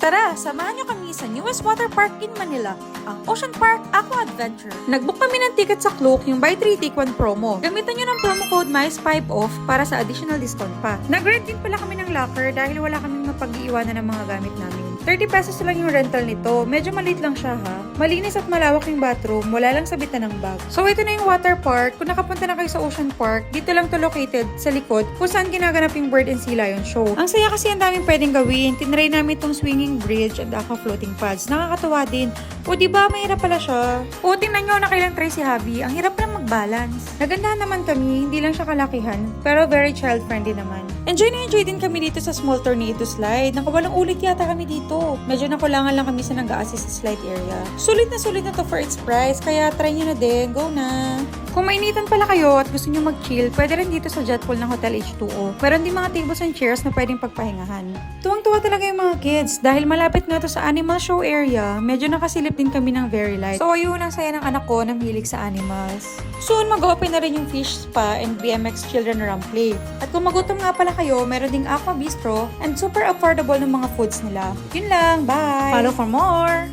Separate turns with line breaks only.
Tara, samahan niyo kami sa newest water park in Manila, ang Ocean Park Aqua Adventure. Nagbook kami ng ticket sa Klook, yung buy 3 take 1 promo. Gamitan niyo ng promo code MICE5 off para sa additional discount pa. Nag-rent din pala kami ng locker dahil wala kaming mapag-iiwanan ng mga gamit namin. 30 pesos lang yung rental nito. Medyo maliit lang siya ha. Malinis at malawak yung bathroom, wala lang sabitan ng bag. So ito na yung water park. Kung nakapunta na kayo sa Ocean Park, dito lang to located sa likod kung saan ginaganap yung Bird and Sea Lion show. Ang saya kasi ang daming pwedeng gawin. Tinry namin itong swinging bridge and aqua floating pads. Nakakatuwa din. O diba, mahirap pala siya. O tingnan nyo na kailang try si Javi. Ang hirap lang mag-balance. Nagandahan naman kami, hindi lang siya kalakihan, pero very child-friendly naman. Enjoy na enjoy din kami dito sa small tornado slide. Nakawalang ulit yata kami dito. Medyo nakulangan lang kami sa nag-a-assist sa slide area. Sulit na to for its price, kaya try nyo na din. Go na! Kung mainitan pala kayo at gusto nyo mag-chill, pwede rin dito sa jet pool ng Hotel H2O. Meron din mga tables and chairs na pwedeng pagpahingahan. Tuwang-tuwa talaga yung mga kids dahil malapit nga to sa animal show area. Medyo nakasilip din kami ng very light. So ayun ang saya ng anak ko na hilig sa animals. Soon mag-open na rin yung fish spa and BMX children ramp play. At kung magutom nga pala kayo, meron ding aqua bistro and super affordable ng mga foods nila. Yun lang, bye! Follow for more!